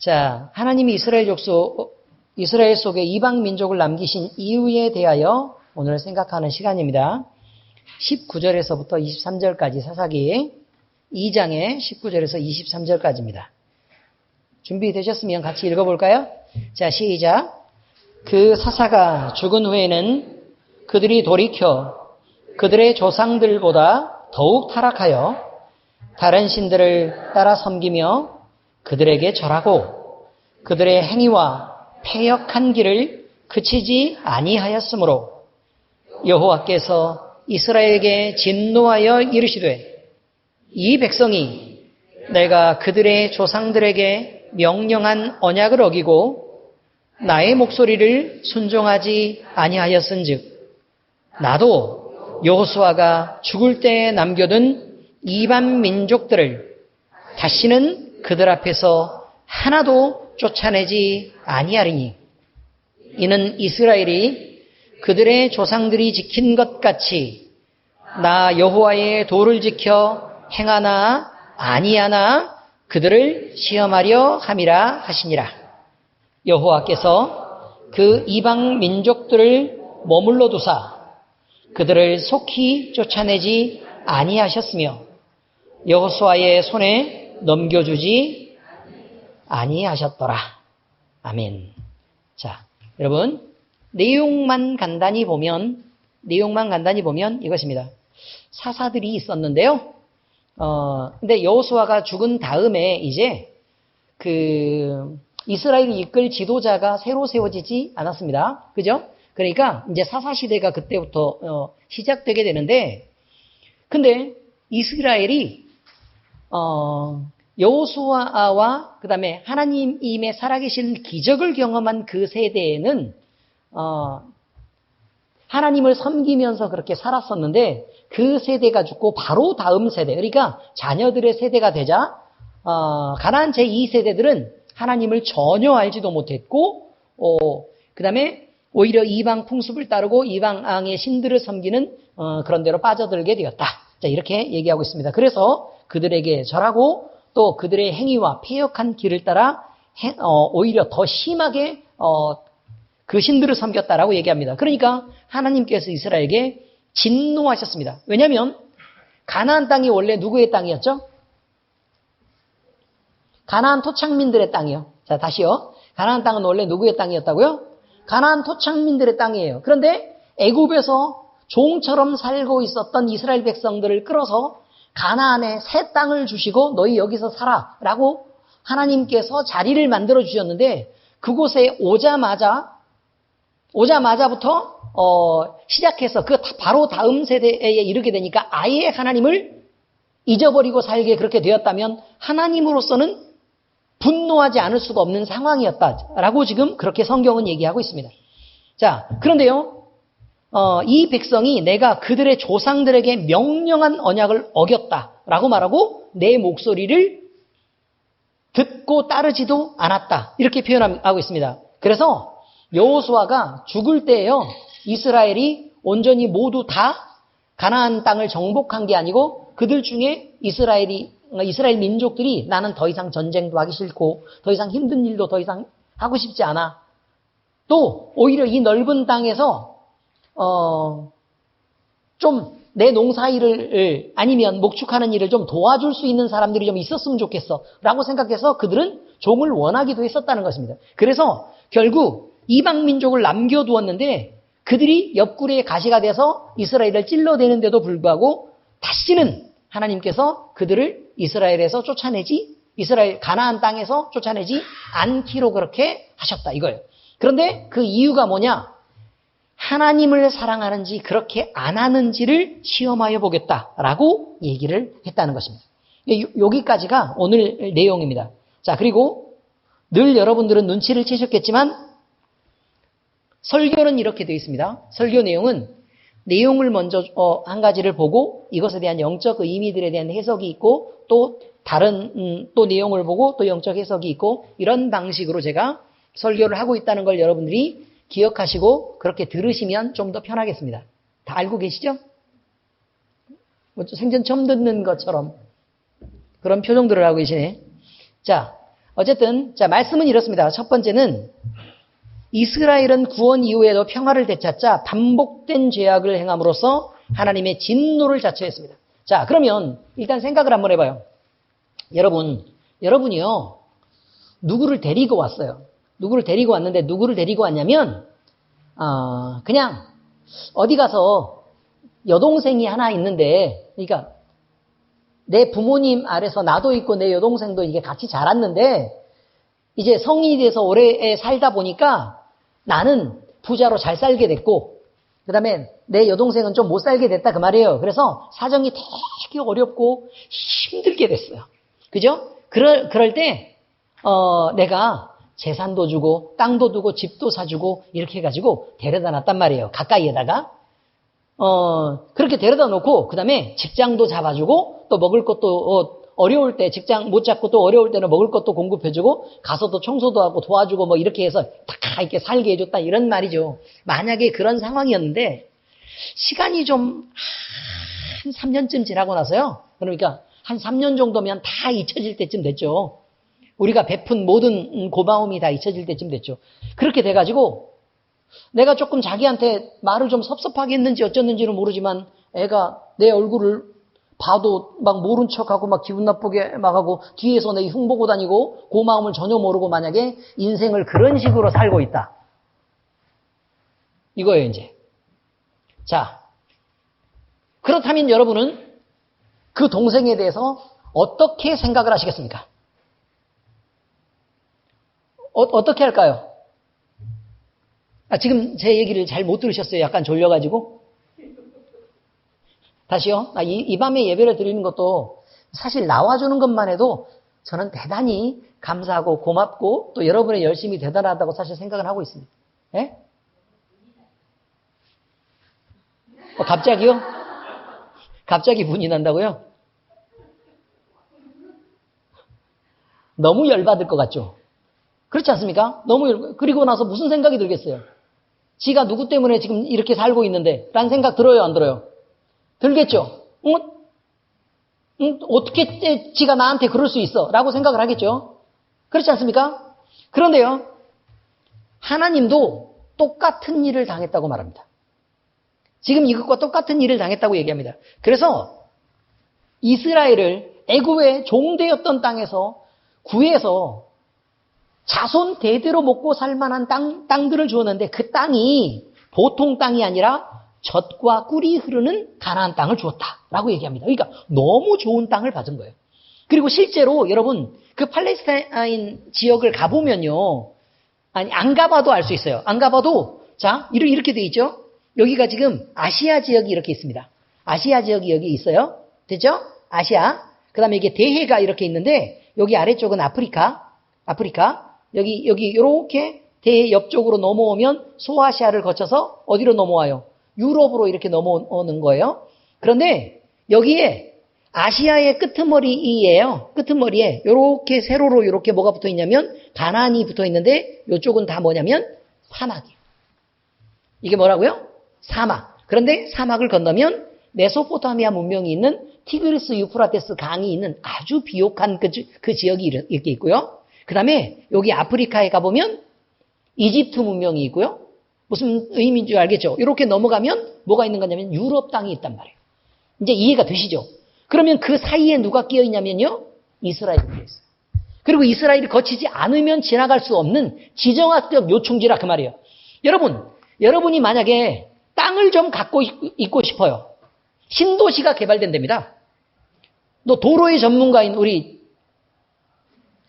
자, 하나님이 이스라엘 속에 이방 민족을 남기신 이유에 대하여 오늘 생각하는 시간입니다. 19절에서부터 23절까지 사사기 2장의 19절에서 23절까지입니다. 준비되셨으면 같이 읽어볼까요? 자, 시작. 그 사사가 죽은 후에는 그들이 돌이켜 그들의 조상들보다 더욱 타락하여 다른 신들을 따라 섬기며 그들에게 절하고 그들의 행위와 패역한 길을 그치지 아니하였으므로 여호와께서 이스라엘에게 진노하여 이르시되 이 백성이 내가 그들의 조상들에게 명령한 언약을 어기고 나의 목소리를 순종하지 아니하였은즉 나도 여호수아가 죽을 때에 남겨둔 이방 민족들을 다시는 그들 앞에서 하나도 쫓아내지 아니하리니 이는 이스라엘이 그들의 조상들이 지킨 것 같이 나 여호와의 도를 지켜 행하나 아니하나 그들을 시험하려 함이라 하시니라. 여호와께서 그 이방 민족들을 머물러 두사 그들을 속히 쫓아내지 아니하셨으며 여호수아의 손에 넘겨주지 아니하셨더라. 아멘. 자, 여러분 내용만 간단히 보면 이것입니다. 사사들이 있었는데요. 근데 여호수아가 죽은 다음에 이제 이스라엘을 이끌 지도자가 새로 세워지지 않았습니다. 그죠? 그러니까 이제 사사 시대가 그때부터 시작되게 되는데, 근데 이스라엘이 여호수아와 그다음에 하나님의 살아계신 기적을 경험한 그 세대에는 하나님을 섬기면서 그렇게 살았었는데 그 세대가 죽고 바로 다음 세대, 그러니까 자녀들의 세대가 되자 가나안 제2세대들은 하나님을 전혀 알지도 못했고 그다음에 오히려 이방 풍습을 따르고 이방의 신들을 섬기는 그런 데로 빠져들게 되었다. 자, 이렇게 얘기하고 있습니다. 그래서 그들에게 절하고 또 그들의 행위와 패역한 길을 따라 오히려 더 심하게 그 신들을 섬겼다라고 얘기합니다. 그러니까 하나님께서 이스라엘에게 진노하셨습니다. 왜냐하면 가나안 땅이 원래 누구의 땅이었죠? 가나안 토착민들의 땅이요. 자, 다시요. 가나안 땅은 원래 누구의 땅이었다고요? 가나안 토착민들의 땅이에요. 그런데 애굽에서 종처럼 살고 있었던 이스라엘 백성들을 끌어서 가나안에 새 땅을 주시고 너희 여기서 살아라고 하나님께서 자리를 만들어 주셨는데 그곳에 오자마자부터 시작해서 그 바로 다음 세대에 이르게 되니까 아예 하나님을 잊어버리고 살게 그렇게 되었다면 하나님으로서는 분노하지 않을 수가 없는 상황이었다라고 지금 그렇게 성경은 얘기하고 있습니다. 자, 그런데요, 이 백성이 내가 그들의 조상들에게 명령한 언약을 어겼다라고 말하고 내 목소리를 듣고 따르지도 않았다. 이렇게 표현하고 있습니다. 그래서 여호수아가 죽을 때에요, 이스라엘이 온전히 모두 다 가나안 땅을 정복한 게 아니고 그들 중에 이스라엘 민족들이 나는 더 이상 전쟁도 하기 싫고 더 이상 힘든 일도 더 이상 하고 싶지 않아. 또 오히려 이 넓은 땅에서 좀 내 농사일을 아니면 목축하는 일을 좀 도와줄 수 있는 사람들이 좀 있었으면 좋겠어 라고 생각해서 그들은 종을 원하기도 했었다는 것입니다. 그래서 결국 이방 민족을 남겨두었는데 그들이 옆구리에 가시가 돼서 이스라엘을 찔러대는데도 불구하고 다시는 하나님께서 그들을 가나안 땅에서 쫓아내지 않기로 그렇게 하셨다 이거예요. 그런데 그 이유가 뭐냐? 하나님을 사랑하는지 그렇게 안 하는지를 시험하여 보겠다라고 얘기를 했다는 것입니다. 여기까지가 오늘 내용입니다. 자, 그리고 늘 여러분들은 눈치를 채셨겠지만 설교는 이렇게 되어 있습니다. 설교 내용을 먼저 한 가지를 보고 이것에 대한 영적 의미들에 대한 해석이 있고 또 다른 또 내용을 보고 또 영적 해석이 있고 이런 방식으로 제가 설교를 하고 있다는 걸 여러분들이 기억하시고 그렇게 들으시면 좀 더 편하겠습니다. 다 알고 계시죠? 생전 처음 듣는 것처럼 그런 표정들을 하고 계시네. 자, 어쨌든 자 말씀은 이렇습니다. 첫 번째는 이스라엘은 구원 이후에도 평화를 되찾자 반복된 죄악을 행함으로써 하나님의 진노를 자초했습니다. 자 그러면 일단 생각을 한번 해봐요. 여러분이요 누구를 데리고 왔어요. 누구를 데리고 왔는데 누구를 데리고 왔냐면 그냥 어디 가서 여동생이 하나 있는데 그러니까 내 부모님 아래서 나도 있고 내 여동생도 이게 같이 자랐는데 이제 성인이 돼서 오래 살다 보니까 나는 부자로 잘 살게 됐고 그 다음에 내 여동생은 좀 못 살게 됐다 그 말이에요. 그래서 사정이 되게 어렵고 힘들게 됐어요. 그죠? 그럴 때 내가 재산도 주고 땅도 두고 집도 사주고 이렇게 해가지고 데려다 놨단 말이에요. 가까이에다가 그렇게 데려다 놓고 그 다음에 직장도 잡아주고 또 먹을 것도 어려울 때 직장 못 잡고 또 어려울 때는 먹을 것도 공급해주고 가서도 청소도 하고 도와주고 뭐 이렇게 해서 다 이렇게 살게 해줬다 이런 말이죠. 만약에 그런 상황이었는데 시간이 좀 한 3년쯤 지나고 나서요. 그러니까 한 3년 정도면 다 잊혀질 때쯤 됐죠. 우리가 베푼 모든 고마움이 다 잊혀질 때쯤 됐죠. 그렇게 돼가지고 내가 조금 자기한테 말을 좀 섭섭하게 했는지 어쩌는지는 모르지만 애가 내 얼굴을 봐도 막 모른 척하고 막 기분 나쁘게 막 하고 뒤에서 내 흉보고 다니고 고마움을 전혀 모르고 만약에 인생을 그런 식으로 살고 있다. 이거예요 이제. 자 그렇다면 여러분은 그 동생에 대해서 어떻게 생각을 하시겠습니까? 어떻게 할까요? 지금 제 얘기를 잘 못 들으셨어요? 약간 졸려가지고. 다시요. 이 밤에 예배를 드리는 것도 사실 나와주는 것만 해도 저는 대단히 감사하고 고맙고 또 여러분의 열심이 대단하다고 사실 생각을 하고 있습니다. 예? 갑자기요? 갑자기 분이 난다고요? 너무 열받을 것 같죠? 그렇지 않습니까? 그리고 나서 무슨 생각이 들겠어요? 지가 누구 때문에 지금 이렇게 살고 있는데 라는 생각 들어요 안 들어요? 들겠죠? 어떻게 지가 나한테 그럴 수 있어? 라고 생각을 하겠죠? 그렇지 않습니까? 그런데요 하나님도 똑같은 일을 당했다고 말합니다. 지금 이것과 똑같은 일을 당했다고 얘기합니다. 그래서 이스라엘을 애굽의 종되었던 땅에서 구해서 자손 대대로 먹고 살만한 땅들을 주었는데 그 땅이 보통 땅이 아니라 젖과 꿀이 흐르는 가나안 땅을 주었다라고 얘기합니다. 그러니까 너무 좋은 땅을 받은 거예요. 그리고 실제로 여러분 그 팔레스타인 지역을 가보면요. 아니 안 가봐도 알 수 있어요. 안 가봐도 자 이렇게 돼 있죠. 여기가 지금 아시아 지역이 이렇게 있습니다. 아시아 지역이 여기 있어요. 됐죠? 아시아. 그 다음에 이게 대해가 이렇게 있는데 여기 아래쪽은 아프리카. 여기 이렇게 대해 옆쪽으로 넘어오면 소아시아를 거쳐서 어디로 넘어와요? 유럽으로 이렇게 넘어오는 거예요. 그런데 여기에 아시아의 끄트머리예요. 끄트머리에 이렇게 세로로 이렇게 뭐가 붙어 있냐면 가나안이 붙어 있는데 이쪽은 다 뭐냐면 사막이에요. 이게 뭐라고요? 사막. 그런데 사막을 건너면 메소포타미아 문명이 있는 티그리스 유프라테스 강이 있는 아주 비옥한 그 지역이 이렇게 있고요. 그 다음에 여기 아프리카에 가보면 이집트 문명이 있고요. 무슨 의미인 줄 알겠죠? 이렇게 넘어가면 뭐가 있는 거냐면 유럽 땅이 있단 말이에요. 이제 이해가 되시죠? 그러면 그 사이에 누가 끼어 있냐면요. 이스라엘이 끼어 있어요. 그리고 이스라엘이 거치지 않으면 지나갈 수 없는 지정학적 요충지라 그 말이에요. 여러분이 만약에 땅을 좀 갖고 있고 싶어요. 신도시가 개발된답니다. 너 도로의 전문가인 우리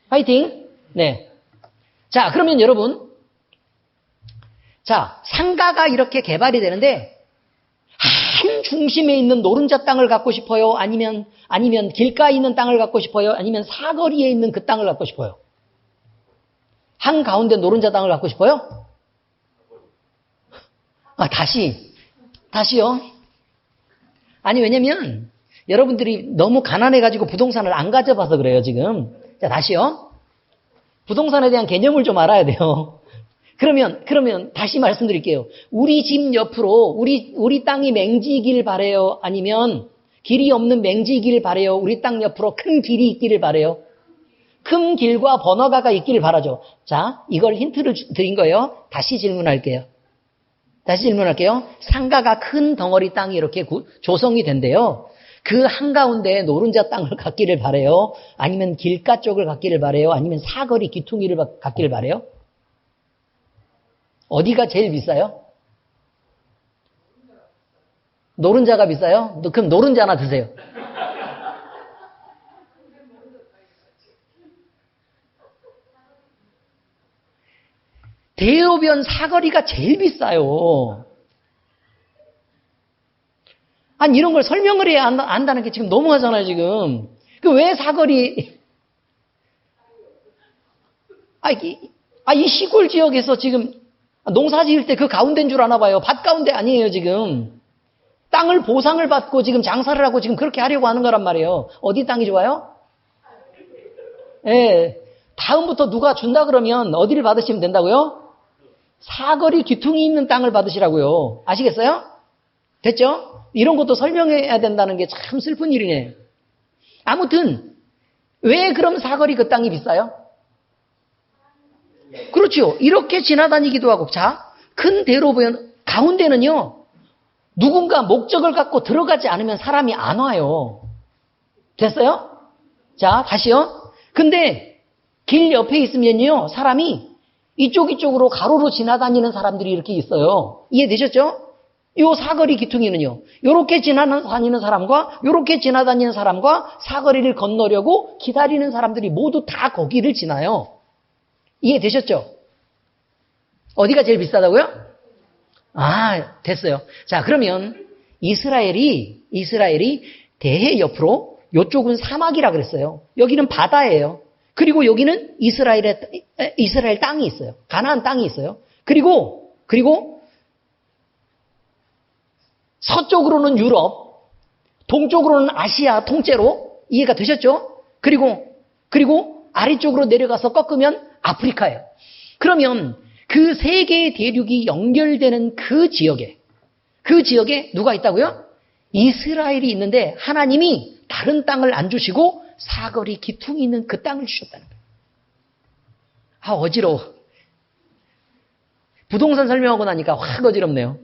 화이팅. 네. 자, 그러면 여러분 자, 상가가 이렇게 개발이 되는데 한 중심에 있는 노른자 땅을 갖고 싶어요? 아니면 길가에 있는 땅을 갖고 싶어요? 아니면 사거리에 있는 그 땅을 갖고 싶어요? 한 가운데 노른자 땅을 갖고 싶어요? 다시요. 아니 왜냐면 여러분들이 너무 가난해가지고 부동산을 안 가져봐서 그래요 지금. 자 다시요. 부동산에 대한 개념을 좀 알아야 돼요. 그러면 다시 말씀드릴게요. 우리 집 옆으로 우리 땅이 맹지이길 바래요? 아니면 길이 없는 맹지이길 바래요? 우리 땅 옆으로 큰 길이 있기를 바래요? 큰 길과 번화가가 있기를 바라죠. 자, 이걸 힌트를 드린 거예요. 다시 질문할게요. 상가가 큰 덩어리 땅이 이렇게 조성이 된대요. 그 한가운데 노른자 땅을 갖기를 바래요? 아니면 길가 쪽을 갖기를 바래요? 아니면 사거리 귀퉁이를 갖기를 바래요? 어디가 제일 비싸요? 노른자가 비싸요? 그럼 노른자 하나 드세요. 대로변 사거리가 제일 비싸요. 아니, 이런 걸 설명을 해야 안다는 게 지금 너무하잖아요, 지금. 왜 사거리. 이 시골 지역에서 지금 농사 지을 때 그 가운데인 줄 아나 봐요. 밭 가운데 아니에요, 지금. 땅을 보상을 받고 지금 장사를 하고 지금 그렇게 하려고 하는 거란 말이에요. 어디 땅이 좋아요? 예. 다음부터 누가 준다 그러면 어디를 받으시면 된다고요? 사거리 뒤퉁이 있는 땅을 받으시라고요. 아시겠어요? 됐죠? 이런 것도 설명해야 된다는 게 참 슬픈 일이네. 아무튼 왜 그럼 사거리 그 땅이 비싸요? 그렇죠. 이렇게 지나다니기도 하고. 자, 큰 대로변 가운데는요. 누군가 목적을 갖고 들어가지 않으면 사람이 안 와요. 됐어요? 자, 다시요. 근데 길 옆에 있으면요. 사람이 이쪽으로 가로로 지나다니는 사람들이 이렇게 있어요. 이해되셨죠? 요 사거리 기퉁이는요. 요렇게 지나다니는 사람과 요렇게 지나다니는 사람과 사거리를 건너려고 기다리는 사람들이 모두 다 거기를 지나요. 이해되셨죠? 어디가 제일 비싸다고요? 됐어요. 자, 그러면 이스라엘이 대해 옆으로 요쪽은 사막이라 그랬어요. 여기는 바다예요. 그리고 여기는 이스라엘 땅이 있어요. 가나안 땅이 있어요. 그리고 서쪽으로는 유럽, 동쪽으로는 아시아 통째로 이해가 되셨죠? 그리고 아래쪽으로 내려가서 꺾으면 아프리카예요. 그러면 그 세 개의 대륙이 연결되는 그 지역에 누가 있다고요? 이스라엘이 있는데 하나님이 다른 땅을 안 주시고 사거리 기퉁이 있는 그 땅을 주셨다는 거예요. 어지러워. 부동산 설명하고 나니까 확 어지럽네요.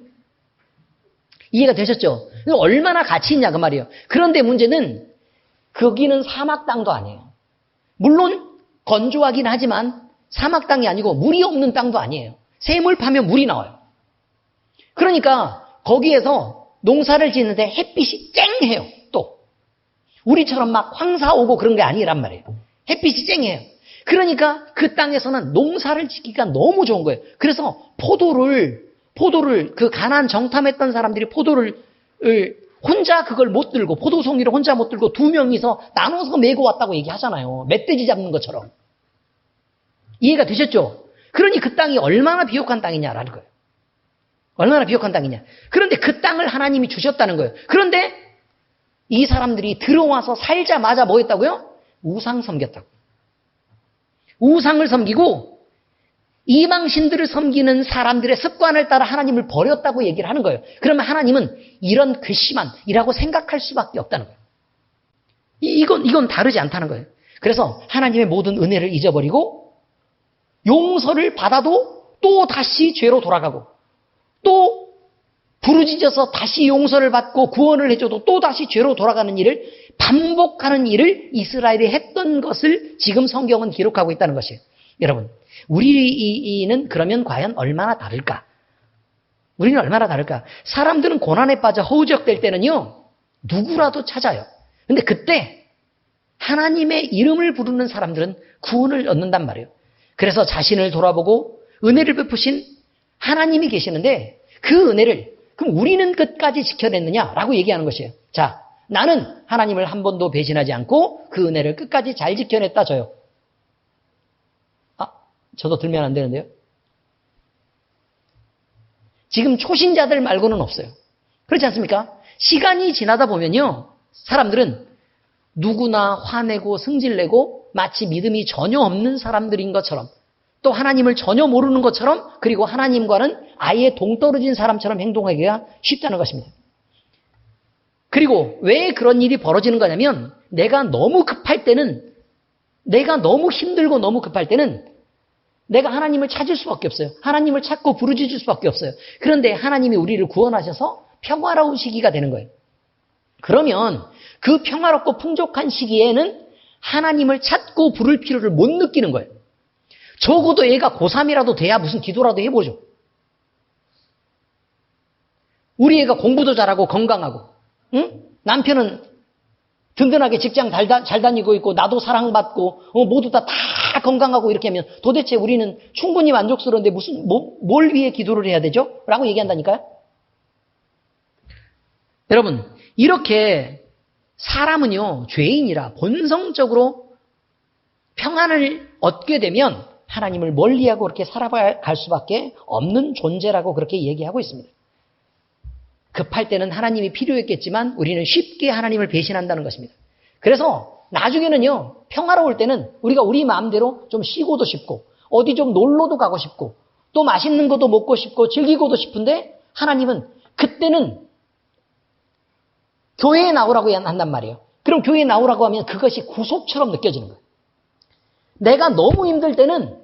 이해가 되셨죠? 얼마나 가치 있냐 그 말이에요. 그런데 문제는 거기는 사막 땅도 아니에요. 물론 건조하긴 하지만 사막 땅이 아니고 물이 없는 땅도 아니에요. 샘을 파면 물이 나와요. 그러니까 거기에서 농사를 짓는데 햇빛이 쨍해요. 또 우리처럼 막 황사 오고 그런 게 아니란 말이에요. 햇빛이 쨍해요. 그러니까 그 땅에서는 농사를 짓기가 너무 좋은 거예요. 그래서 포도를 그 가나안 정탐했던 사람들이 포도를 혼자 그걸 못 들고 포도송이를 혼자 못 들고 두 명이서 나눠서 메고 왔다고 얘기하잖아요. 멧돼지 잡는 것처럼. 이해가 되셨죠? 그러니 그 땅이 얼마나 비옥한 땅이냐라는 거예요. 얼마나 비옥한 땅이냐. 그런데 그 땅을 하나님이 주셨다는 거예요. 그런데 이 사람들이 들어와서 살자마자 뭐 했다고요? 우상 섬겼다고. 우상을 섬기고 이방신들을 섬기는 사람들의 습관을 따라 하나님을 버렸다고 얘기를 하는 거예요. 그러면 하나님은 이런 괘씸한이라고 생각할 수밖에 없다는 거예요. 이건 다르지 않다는 거예요. 그래서 하나님의 모든 은혜를 잊어버리고 용서를 받아도 또 다시 죄로 돌아가고 또 부르짖어서 다시 용서를 받고 구원을 해줘도 또 다시 죄로 돌아가는 일을 반복하는 일을 이스라엘이 했던 것을 지금 성경은 기록하고 있다는 것이에요. 여러분, 우리는 그러면 과연 얼마나 다를까? 우리는 얼마나 다를까? 사람들은 고난에 빠져 허우적될 때는요, 누구라도 찾아요. 근데 그때 하나님의 이름을 부르는 사람들은 구원을 얻는단 말이에요. 그래서 자신을 돌아보고 은혜를 베푸신 하나님이 계시는데 그 은혜를 그럼 우리는 끝까지 지켜냈느냐라고 얘기하는 것이에요. 자, 나는 하나님을 한 번도 배신하지 않고 그 은혜를 끝까지 잘 지켜냈다 저요. 저도 들면 안 되는데요. 지금 초신자들 말고는 없어요. 그렇지 않습니까? 시간이 지나다 보면요. 사람들은 누구나 화내고 승질내고 마치 믿음이 전혀 없는 사람들인 것처럼 또 하나님을 전혀 모르는 것처럼 그리고 하나님과는 아예 동떨어진 사람처럼 행동하기가 쉽다는 것입니다. 그리고 왜 그런 일이 벌어지는 거냐면 내가 너무 급할 때는 내가 너무 힘들고 너무 급할 때는 내가 하나님을 찾을 수밖에 없어요. 하나님을 찾고 부르짖을 수밖에 없어요. 그런데 하나님이 우리를 구원하셔서 평화로운 시기가 되는 거예요. 그러면 그 평화롭고 풍족한 시기에는 하나님을 찾고 부를 필요를 못 느끼는 거예요. 적어도 애가 고3이라도 돼야 무슨 기도라도 해보죠. 우리 애가 공부도 잘하고 건강하고, 응? 남편은 든든하게 직장 잘 다니고 있고 나도 사랑받고 모두 다 건강하고 이렇게 하면 도대체 우리는 충분히 만족스러운데 무슨 뭘 위해 기도를 해야 되죠? 라고 얘기한다니까요. 여러분, 이렇게 사람은요, 죄인이라 본성적으로 평안을 얻게 되면 하나님을 멀리하고 그렇게 살아갈 수밖에 없는 존재라고 그렇게 얘기하고 있습니다. 급할 때는 하나님이 필요했겠지만 우리는 쉽게 하나님을 배신한다는 것입니다. 그래서 나중에는요, 평화로울 때는 우리가 우리 마음대로 좀 쉬고도 싶고 어디 좀 놀러도 가고 싶고 또 맛있는 것도 먹고 싶고 즐기고도 싶은데 하나님은 그때는 교회에 나오라고 한단 말이에요. 그럼 교회에 나오라고 하면 그것이 구속처럼 느껴지는 거예요. 내가 너무 힘들 때는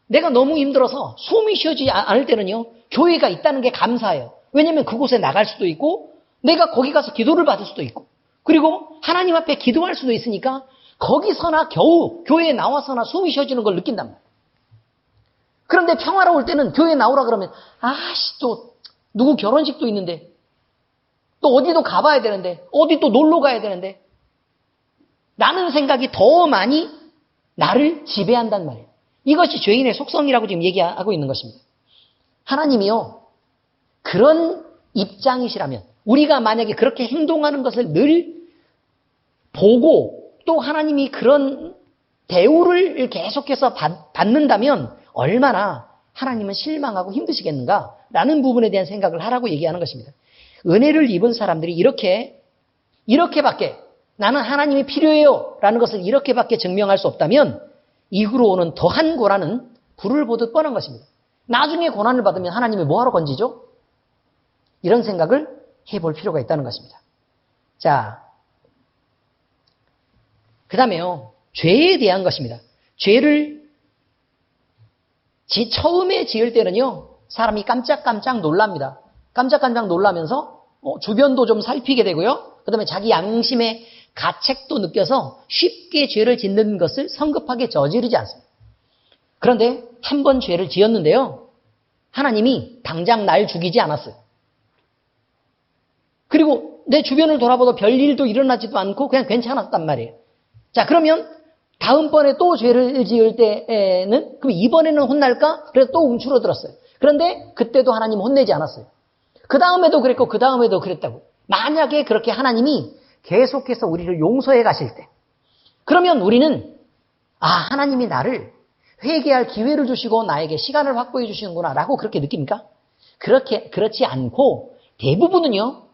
내가 너무 힘들어서 숨이 쉬어지지 않을 때는요, 교회가 있다는 게 감사해요. 왜냐하면 그곳에 나갈 수도 있고 내가 거기 가서 기도를 받을 수도 있고 그리고 하나님 앞에 기도할 수도 있으니까 거기서나 겨우 교회에 나와서나 숨이 쉬어지는 걸 느낀단 말이에요. 그런데 평화로울 때는 교회에 나오라 그러면 아씨 또 누구 결혼식도 있는데 또 어디도 가봐야 되는데 어디 또 놀러 가야 되는데 라는 생각이 더 많이 나를 지배한단 말이에요. 이것이 죄인의 속성이라고 지금 얘기하고 있는 것입니다. 하나님이요, 그런 입장이시라면 우리가 만약에 그렇게 행동하는 것을 늘 보고 또 하나님이 그런 대우를 계속해서 받는다면 얼마나 하나님은 실망하고 힘드시겠는가라는 부분에 대한 생각을 하라고 얘기하는 것입니다. 은혜를 입은 사람들이 이렇게밖에 나는 하나님이 필요해요 라는 것을 이렇게밖에 증명할 수 없다면 이후로 오는 더한 고난은 불을 보듯 뻔한 것입니다. 나중에 고난을 받으면 하나님이 뭐하러 건지죠? 이런 생각을 해볼 필요가 있다는 것입니다. 자, 그 다음에요, 죄에 대한 것입니다. 죄를 처음에 지을 때는요, 사람이 깜짝깜짝 놀랍니다. 깜짝깜짝 놀라면서 주변도 좀 살피게 되고요. 그 다음에 자기 양심의 가책도 느껴서 쉽게 죄를 짓는 것을 성급하게 저지르지 않습니다. 그런데 한 번 죄를 지었는데요, 하나님이 당장 날 죽이지 않았어요. 그리고 내 주변을 돌아봐도 별일도 일어나지도 않고 그냥 괜찮았단 말이에요. 자, 그러면 다음번에 또 죄를 지을 때에는 그럼 이번에는 혼날까? 그래서 또 움츠러들었어요. 그런데 그때도 하나님 혼내지 않았어요. 그 다음에도 그랬고 그 다음에도 그랬다고. 만약에 그렇게 하나님이 계속해서 우리를 용서해 가실 때 그러면 우리는 하나님이 나를 회개할 기회를 주시고 나에게 시간을 확보해 주시는구나 라고 그렇게 느낍니까? 그렇지 않고 대부분은요,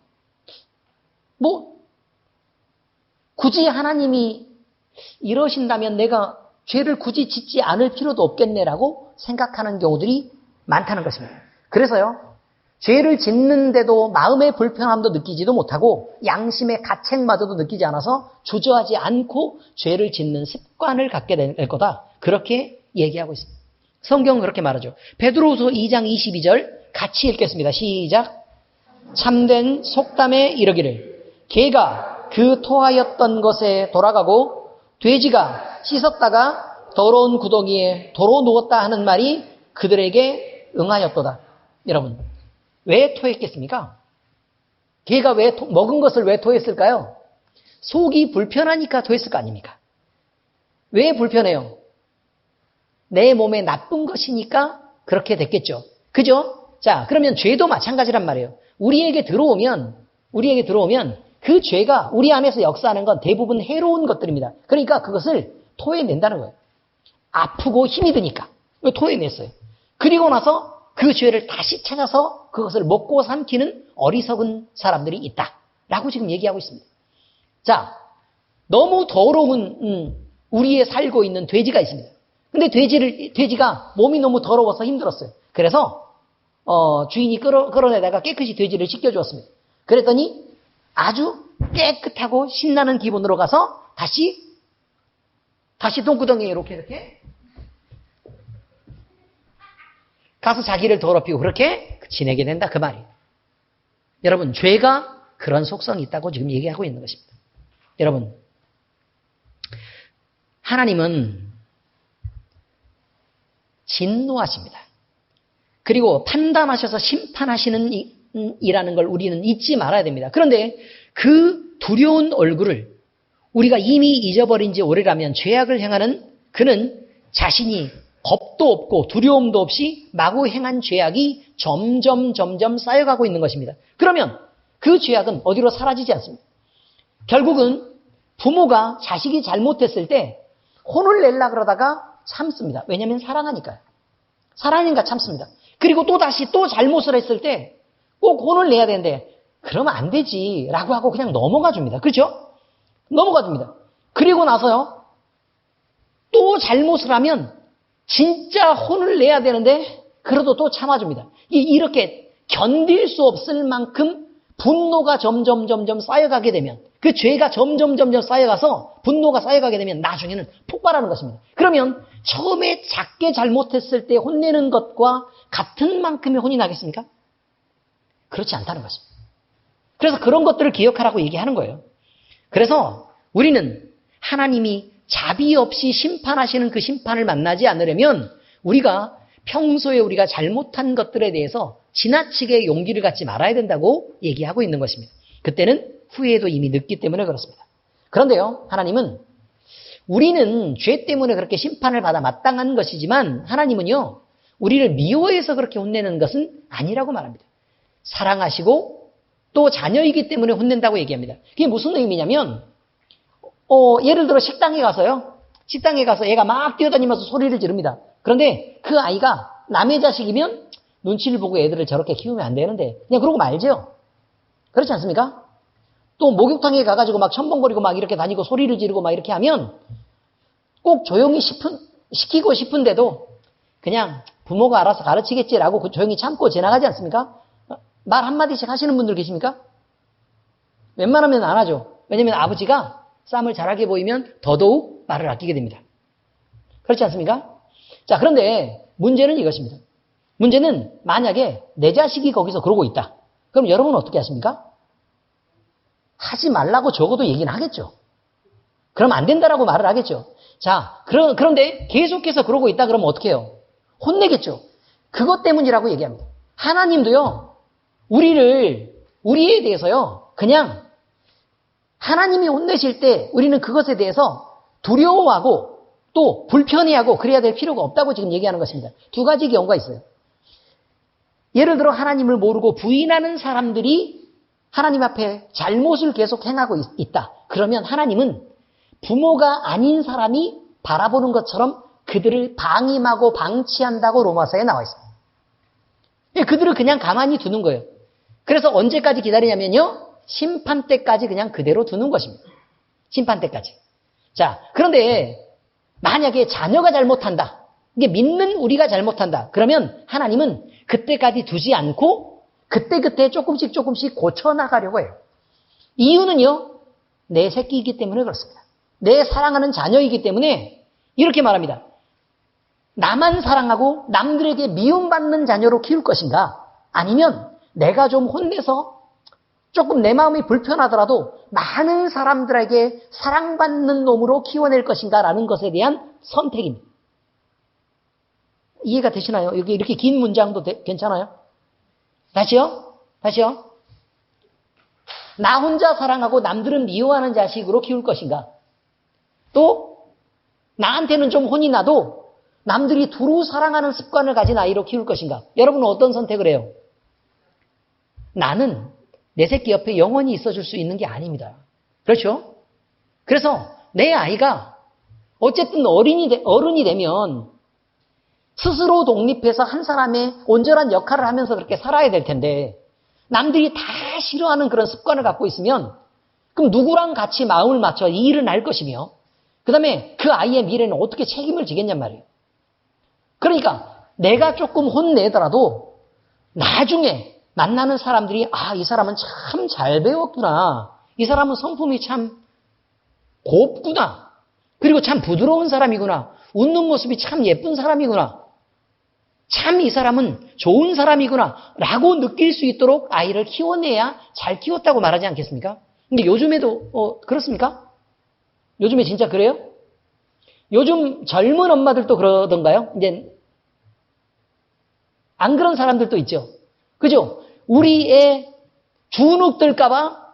굳이 하나님이 이러신다면 내가 죄를 굳이 짓지 않을 필요도 없겠네라고 생각하는 경우들이 많다는 것입니다. 그래서요, 죄를 짓는데도 마음의 불편함도 느끼지도 못하고 양심의 가책마저도 느끼지 않아서 주저하지 않고 죄를 짓는 습관을 갖게 될 거다. 그렇게 얘기하고 있습니다. 성경은 그렇게 말하죠. 베드로후서 2장 22절 같이 읽겠습니다. 시작. 참된 속담에 이르기를 개가 그 토하였던 것에 돌아가고 돼지가 씻었다가 더러운 구덩이에 도로 누웠다 하는 말이 그들에게 응하였도다. 여러분, 왜 토했겠습니까? 개가 먹은 것을 왜 토했을까요? 속이 불편하니까 토했을 거 아닙니까? 왜 불편해요? 내 몸에 나쁜 것이니까 그렇게 됐겠죠. 그죠? 자, 그러면 죄도 마찬가지란 말이에요. 우리에게 들어오면 그 죄가 우리 안에서 역사하는 건 대부분 해로운 것들입니다. 그러니까 그것을 토해낸다는 거예요. 아프고 힘이 드니까 토해냈어요. 그리고 나서 그 죄를 다시 찾아서 그것을 먹고 삼키는 어리석은 사람들이 있다라고 지금 얘기하고 있습니다. 자, 너무 더러운 우리에 살고 있는 돼지가 있습니다. 근데 돼지가 몸이 너무 더러워서 힘들었어요. 그래서 주인이 끌어내다가 깨끗이 돼지를 씻겨주었습니다. 그랬더니 아주 깨끗하고 신나는 기분으로 가서 다시 다시 똥구덩이에 이렇게 가서 자기를 더럽히고 그렇게 지내게 된다 그 말이에요. 여러분, 죄가 그런 속성이 있다고 지금 얘기하고 있는 것입니다. 여러분, 하나님은 진노하십니다. 그리고 판단하셔서 심판하시는 이라는 걸 우리는 잊지 말아야 됩니다. 그런데 그 두려운 얼굴을 우리가 이미 잊어버린 지 오래라면 죄악을 행하는 그는 자신이 겁도 없고 두려움도 없이 마구 행한 죄악이 점점 쌓여가고 있는 것입니다. 그러면 그 죄악은 어디로 사라지지 않습니다. 결국은 부모가 자식이 잘못했을 때 혼을 내려고 그러다가 참습니다. 왜냐하면 사랑하니까요. 사랑하니까 참습니다. 그리고 또다시 또 잘못을 했을 때 꼭 혼을 내야 되는데 그러면 안 되지 라고 하고 그냥 넘어가 줍니다. 그렇죠? 넘어가 줍니다. 그리고 나서요. 또 잘못을 하면 진짜 혼을 내야 되는데 그래도 또 참아줍니다. 이렇게 견딜 수 없을 만큼 분노가 점점 쌓여가게 되면 그 죄가 점점 쌓여가서 분노가 쌓여가게 되면 나중에는 폭발하는 것입니다. 그러면 처음에 작게 잘못했을 때 혼내는 것과 같은 만큼의 혼이 나겠습니까? 그렇지 않다는 것입니다. 그래서 그런 것들을 기억하라고 얘기하는 거예요. 그래서 우리는 하나님이 자비 없이 심판하시는 그 심판을 만나지 않으려면 우리가 평소에 우리가 잘못한 것들에 대해서 지나치게 용기를 갖지 말아야 된다고 얘기하고 있는 것입니다. 그때는 후회도 이미 늦기 때문에 그렇습니다. 그런데요, 하나님은 우리는 죄 때문에 그렇게 심판을 받아 마땅한 것이지만 하나님은요, 우리를 미워해서 그렇게 혼내는 것은 아니라고 말합니다. 사랑하시고 또 자녀이기 때문에 혼낸다고 얘기합니다. 그게 무슨 의미냐면 예를 들어 식당에 가서 얘가 막 뛰어다니면서 소리를 지릅니다. 그런데 그 아이가 남의 자식이면 눈치를 보고 애들을 저렇게 키우면 안 되는데 그냥 그러고 말죠. 그렇지 않습니까? 또 목욕탕에 가가지고 막 첨벙거리고 막 이렇게 다니고 소리를 지르고 막 이렇게 하면 꼭 조용히 시키고 싶은데도 그냥 부모가 알아서 가르치겠지라고 조용히 참고 지나가지 않습니까? 말 한마디씩 하시는 분들 계십니까? 웬만하면 안 하죠. 왜냐하면 아버지가 쌈을 잘하게 보이면 더더욱 말을 아끼게 됩니다. 그렇지 않습니까? 자, 그런데 문제는 이것입니다. 문제는 만약에 내 자식이 거기서 그러고 있다. 그럼 여러분은 어떻게 하십니까? 하지 말라고 적어도 얘기는 하겠죠. 그럼 안 된다라고 말을 하겠죠. 자, 그런데 계속해서 그러고 있다 그러면 어떻게 해요? 혼내겠죠. 그것 때문이라고 얘기합니다. 하나님도요, 우리에 대해서요, 그냥 하나님이 혼내실 때 우리는 그것에 대해서 두려워하고 또 불편해하고 그래야 될 필요가 없다고 지금 얘기하는 것입니다. 두 가지 경우가 있어요. 예를 들어 하나님을 모르고 부인하는 사람들이 하나님 앞에 잘못을 계속 행하고 있다. 그러면 하나님은 부모가 아닌 사람이 바라보는 것처럼 그들을 방임하고 방치한다고 로마서에 나와 있습니다. 그들을 그냥 가만히 두는 거예요. 그래서 언제까지 기다리냐면요, 심판 때까지 그냥 그대로 두는 것입니다. 심판 때까지. 자, 그런데 만약에 자녀가 잘못한다. 이게 믿는 우리가 잘못한다. 그러면 하나님은 그때까지 두지 않고 그때 조금씩 고쳐나가려고 해요. 이유는요, 내 새끼이기 때문에 그렇습니다. 내 사랑하는 자녀이기 때문에 이렇게 말합니다. 나만 사랑하고 남들에게 미움받는 자녀로 키울 것인가? 아니면 내가 좀 혼내서 조금 내 마음이 불편하더라도 많은 사람들에게 사랑받는 놈으로 키워낼 것인가? 라는 것에 대한 선택입니다. 이해가 되시나요? 여기 이렇게 긴 문장도 괜찮아요? 다시요? 나 혼자 사랑하고 남들은 미워하는 자식으로 키울 것인가? 또 나한테는 좀 혼이 나도 남들이 두루 사랑하는 습관을 가진 아이로 키울 것인가? 여러분은 어떤 선택을 해요? 나는 내 새끼 옆에 영원히 있어줄 수 있는 게 아닙니다. 그렇죠? 그래서 내 아이가 어쨌든 어른이 되면 스스로 독립해서 한 사람의 온전한 역할을 하면서 그렇게 살아야 될 텐데 남들이 다 싫어하는 그런 습관을 갖고 있으면 그럼 누구랑 같이 마음을 맞춰 이 일을 할 것이며 그 다음에 그 아이의 미래는 어떻게 책임을 지겠냔 말이에요. 그러니까 내가 조금 혼내더라도 나중에 만나는 사람들이 이 사람은 참 잘 배웠구나. 이 사람은 성품이 참 곱구나. 그리고 참 부드러운 사람이구나. 웃는 모습이 참 예쁜 사람이구나. 참 이 사람은 좋은 사람이구나. 라고 느낄 수 있도록 아이를 키워내야 잘 키웠다고 말하지 않겠습니까? 근데 요즘에도 그렇습니까? 요즘에 진짜 그래요? 요즘 젊은 엄마들도 그러던가요? 이제 안 그런 사람들도 있죠. 그죠? 우리 애 주눅들까봐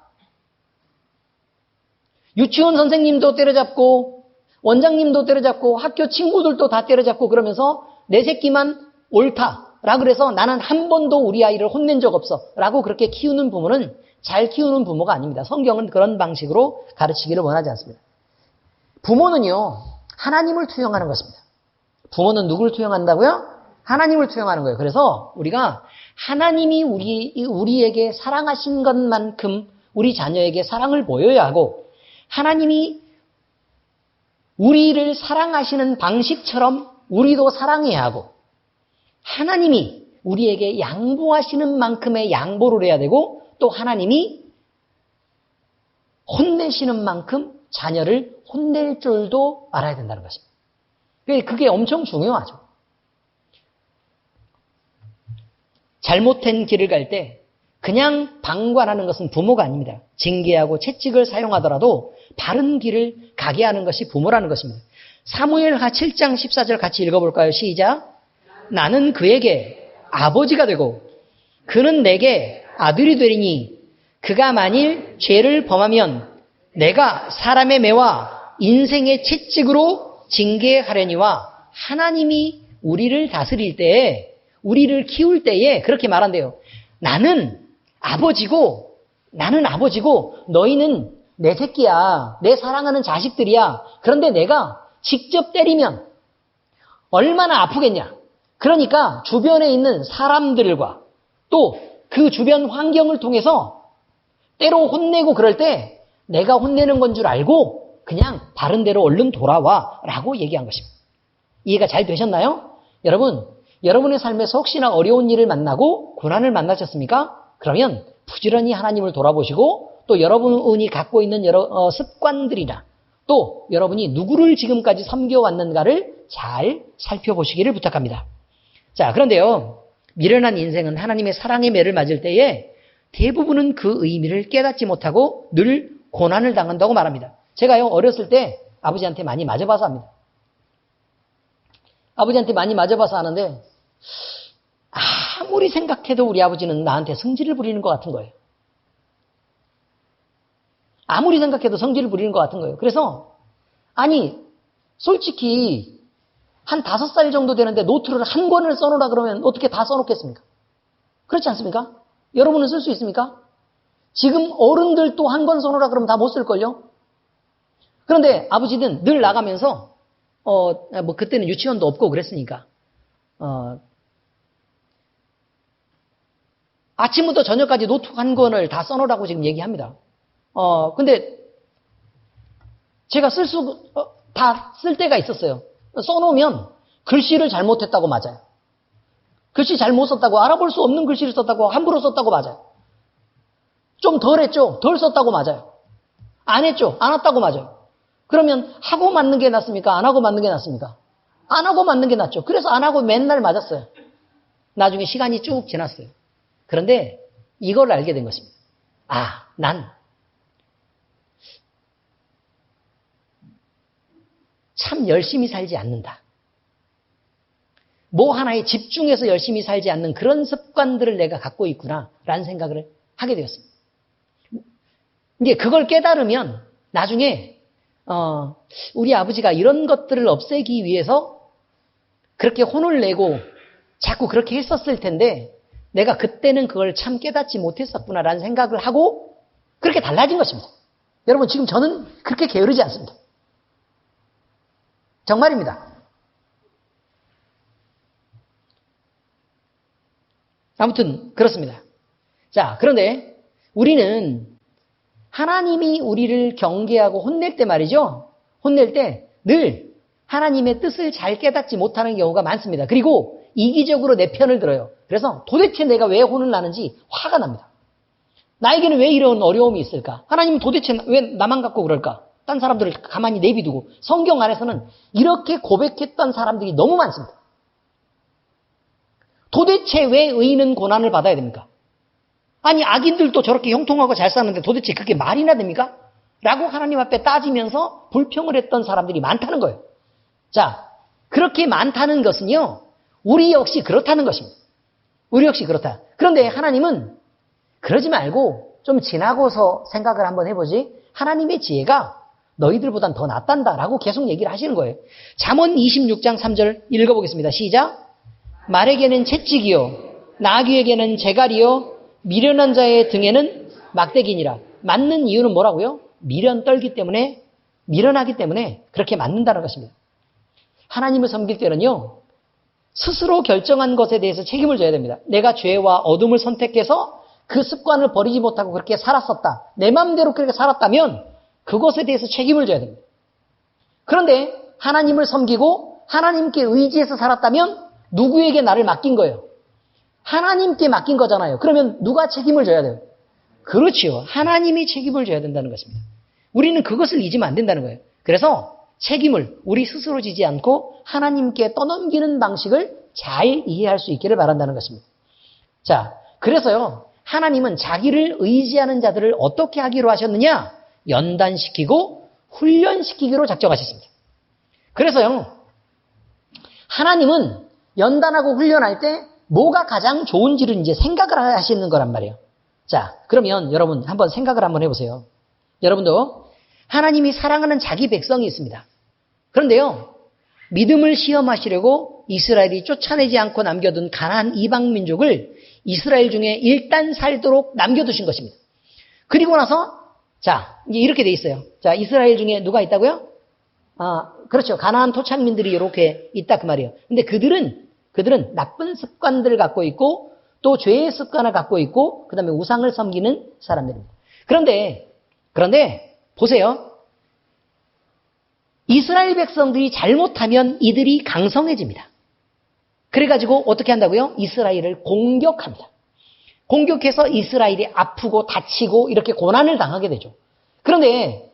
유치원 선생님도 때려잡고 원장님도 때려잡고 학교 친구들도 다 때려잡고 그러면서 내 새끼만 옳다라고 그래서 나는 한 번도 우리 아이를 혼낸 적 없어 라고 그렇게 키우는 부모는 잘 키우는 부모가 아닙니다. 성경은 그런 방식으로 가르치기를 원하지 않습니다. 부모는요, 하나님을 투영하는 것입니다. 부모는 누구를 투영한다고요? 하나님을 투영하는 거예요. 그래서 우리가 하나님이 우리에게 사랑하신 것만큼 우리 자녀에게 사랑을 보여야 하고, 하나님이 우리를 사랑하시는 방식처럼 우리도 사랑해야 하고, 하나님이 우리에게 양보하시는 만큼의 양보를 해야 되고, 또 하나님이 혼내시는 만큼 자녀를 혼낼 줄도 알아야 된다는 것입니다. 그게 엄청 중요하죠. 잘못된 길을 갈 때 그냥 방관하는 것은 부모가 아닙니다. 징계하고 채찍을 사용하더라도 바른 길을 가게 하는 것이 부모라는 것입니다. 사무엘하 7장 14절 같이 읽어볼까요? 시작. 나는 그에게 아버지가 되고 그는 내게 아들이 되리니 그가 만일 죄를 범하면 내가 사람의 매와 인생의 채찍으로 징계하려니와. 하나님이 우리를 다스릴 때에, 우리를 키울 때에 그렇게 말한대요. 나는 아버지고 너희는 내 새끼야. 내 사랑하는 자식들이야. 그런데 내가 직접 때리면 얼마나 아프겠냐. 그러니까 주변에 있는 사람들과 또 그 주변 환경을 통해서 때로 혼내고 그럴 때 내가 혼내는 건 줄 알고 그냥 바른 대로 얼른 돌아와 라고 얘기한 것입니다. 이해가 잘 되셨나요? 여러분, 여러분의 삶에서 혹시나 어려운 일을 만나고 고난을 만나셨습니까? 그러면 부지런히 하나님을 돌아보시고 또 여러분이 갖고 있는 여러 습관들이나 또 여러분이 누구를 지금까지 섬겨왔는가를 잘 살펴보시기를 부탁합니다. 자, 그런데요, 미련한 인생은 하나님의 사랑의 매를 맞을 때에 대부분은 그 의미를 깨닫지 못하고 늘 고난을 당한다고 말합니다. 제가요, 어렸을 때 아버지한테 많이 맞아봐서 합니다. 아버지한테 많이 맞아봐서 하는데 아무리 생각해도 우리 아버지는 나한테 성질을 부리는 것 같은 거예요. 아무리 생각해도 성질을 부리는 것 같은 거예요. 그래서 아니 솔직히 한 5살 정도 되는데 노트를 한 권을 써놓으라 그러면 어떻게 다 써놓겠습니까? 그렇지 않습니까? 여러분은 쓸 수 있습니까? 지금 어른들도 한 권 써놓으라 그러면 다 못 쓸걸요? 그런데 아버지는 늘 나가면서 뭐 그때는 유치원도 없고 그랬으니까 아침부터 저녁까지 노트 한 권을 다 써놓으라고 지금 얘기합니다. 근데 제가 다 쓸 때가 있었어요. 써놓으면 글씨를 잘못했다고 맞아요. 글씨 잘못 썼다고, 알아볼 수 없는 글씨를 썼다고, 함부로 썼다고 맞아요. 좀 덜 했죠? 덜 썼다고 맞아요. 안 했죠? 안 했다고 맞아요. 그러면 하고 맞는 게 낫습니까? 안 하고 맞는 게 낫습니까? 안 하고 맞는 게 낫죠. 그래서 안 하고 맨날 맞았어요. 나중에 시간이 쭉 지났어요. 그런데 이걸 알게 된 것입니다. 난 참 열심히 살지 않는다. 뭐 하나에 집중해서 열심히 살지 않는 그런 습관들을 내가 갖고 있구나라는 생각을 하게 되었습니다. 이제 그걸 깨달으면 나중에 우리 아버지가 이런 것들을 없애기 위해서 그렇게 혼을 내고 자꾸 그렇게 했었을 텐데 내가 그때는 그걸 참 깨닫지 못했었구나라는 생각을 하고 그렇게 달라진 것입니다. 여러분, 지금 저는 그렇게 게으르지 않습니다. 정말입니다. 아무튼 그렇습니다. 자, 그런데 우리는 하나님이 우리를 경계하고 혼낼 때 말이죠. 혼낼 때 늘 하나님의 뜻을 잘 깨닫지 못하는 경우가 많습니다. 그리고 이기적으로 내 편을 들어요. 그래서 도대체 내가 왜 혼을 나는지 화가 납니다. 나에게는 왜 이런 어려움이 있을까? 하나님은 도대체 왜 나만 갖고 그럴까? 딴 사람들을 가만히 내비두고 성경 안에서는 이렇게 고백했던 사람들이 너무 많습니다. 도대체 왜 의인은 고난을 받아야 됩니까? 아니 악인들도 저렇게 형통하고 잘 사는데 도대체 그게 말이나 됩니까? 라고 하나님 앞에 따지면서 불평을 했던 사람들이 많다는 거예요. 자, 그렇게 많다는 것은요, 우리 역시 그렇다는 것입니다. 우리 역시 그렇다. 그런데 하나님은 그러지 말고 좀 지나고서 생각을 한번 해보지. 하나님의 지혜가 너희들보단 더 낫단다라고 계속 얘기를 하시는 거예요. 잠언 26장 3절 읽어보겠습니다. 시작. 말에게는 채찍이요 나귀에게는 재갈이요 미련한 자의 등에는 막대기니라. 맞는 이유는 뭐라고요? 미련하기 때문에 그렇게 맞는다는 것입니다. 하나님을 섬길 때는요, 스스로 결정한 것에 대해서 책임을 져야 됩니다. 내가 죄와 어둠을 선택해서 그 습관을 버리지 못하고 그렇게 살았었다. 내 마음대로 그렇게 살았다면 그것에 대해서 책임을 져야 됩니다. 그런데 하나님을 섬기고 하나님께 의지해서 살았다면 누구에게 나를 맡긴 거예요? 하나님께 맡긴 거잖아요. 그러면 누가 책임을 져야 돼요? 그렇지요. 하나님이 책임을 져야 된다는 것입니다. 우리는 그것을 잊으면 안 된다는 거예요. 그래서 책임을 우리 스스로 지지 않고 하나님께 떠넘기는 방식을 잘 이해할 수 있기를 바란다는 것입니다. 자, 그래서요, 하나님은 자기를 의지하는 자들을 어떻게 하기로 하셨느냐? 연단시키고 훈련시키기로 작정하셨습니다. 그래서요, 하나님은 연단하고 훈련할 때 뭐가 가장 좋은지를 이제 생각을 하시는 거란 말이에요. 자, 그러면 여러분 한번 생각을 한번 해보세요. 여러분도 하나님이 사랑하는 자기 백성이 있습니다. 그런데요, 믿음을 시험하시려고 이스라엘이 쫓아내지 않고 남겨둔 가나안 이방 민족을 이스라엘 중에 일단 살도록 남겨두신 것입니다. 그리고 나서 자, 이제 이렇게 돼 있어요. 자, 이스라엘 중에 누가 있다고요? 그렇죠. 가나안 토착민들이 이렇게 있다 그 말이에요. 근데 그들은 나쁜 습관들을 갖고 있고 또 죄의 습관을 갖고 있고 그다음에 우상을 섬기는 사람들입니다. 그런데 보세요. 이스라엘 백성들이 잘못하면 이들이 강성해집니다. 그래가지고 어떻게 한다고요? 이스라엘을 공격합니다. 공격해서 이스라엘이 아프고 다치고 이렇게 고난을 당하게 되죠. 그런데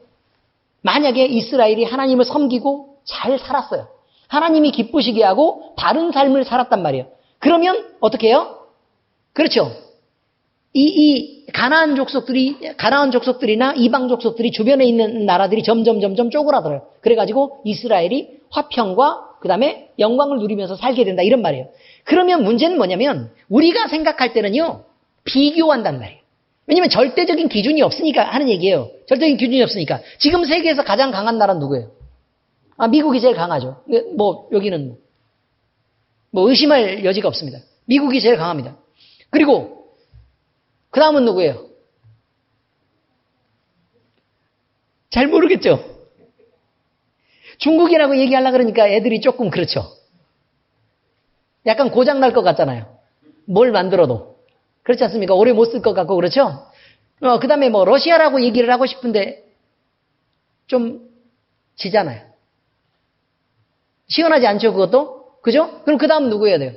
만약에 이스라엘이 하나님을 섬기고 잘 살았어요. 하나님이 기쁘시게 하고 바른 삶을 살았단 말이에요. 그러면 어떻게 해요? 그렇죠. 이 가나안 족속들이나 이방 족속들이 주변에 있는 나라들이 점점 쪼그라들어요. 그래가지고 이스라엘이 화평과 그 다음에 영광을 누리면서 살게 된다 이런 말이에요. 그러면 문제는 뭐냐면 우리가 생각할 때는요, 비교한단 말이에요. 왜냐면 절대적인 기준이 없으니까 하는 얘기예요. 절대적인 기준이 없으니까. 지금 세계에서 가장 강한 나라는 누구예요? 미국이 제일 강하죠. 여기는 의심할 여지가 없습니다. 미국이 제일 강합니다. 그리고 그 다음은 누구예요? 잘 모르겠죠? 중국이라고 얘기하려고 그러니까 애들이 조금 그렇죠. 약간 고장날 것 같잖아요. 뭘 만들어도. 그렇지 않습니까? 오래 못 쓸 것 같고 그렇죠? 그 다음에 러시아라고 얘기를 하고 싶은데 좀 지잖아요. 시원하지 않죠, 그것도? 그죠? 그럼 그 다음 누구 해야 돼요?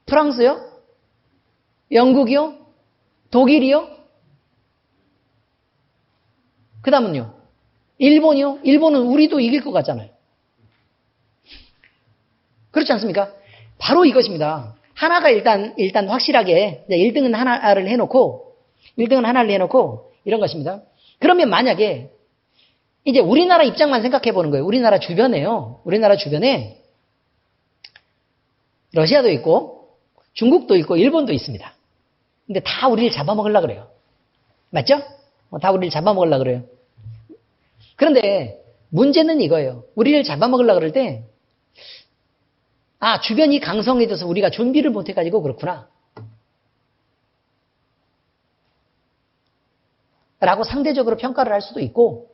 프랑스요? 영국이요? 독일이요? 그 다음은요? 일본이요? 일본은 우리도 이길 것 같잖아요. 그렇지 않습니까? 바로 이것입니다. 하나가 일단 확실하게 1등은 하나를 해놓고 이런 것입니다. 그러면 만약에 이제 우리나라 입장만 생각해 보는 거예요. 우리나라 주변에 러시아도 있고 중국도 있고 일본도 있습니다. 근데 다 우리를 잡아먹으려고 그래요. 맞죠? 다 우리를 잡아먹으려고 그래요. 그런데 문제는 이거예요. 우리를 잡아먹으려고 그럴 때 주변이 강성해져서 우리가 준비를 못해가지고 그렇구나. 라고 상대적으로 평가를 할 수도 있고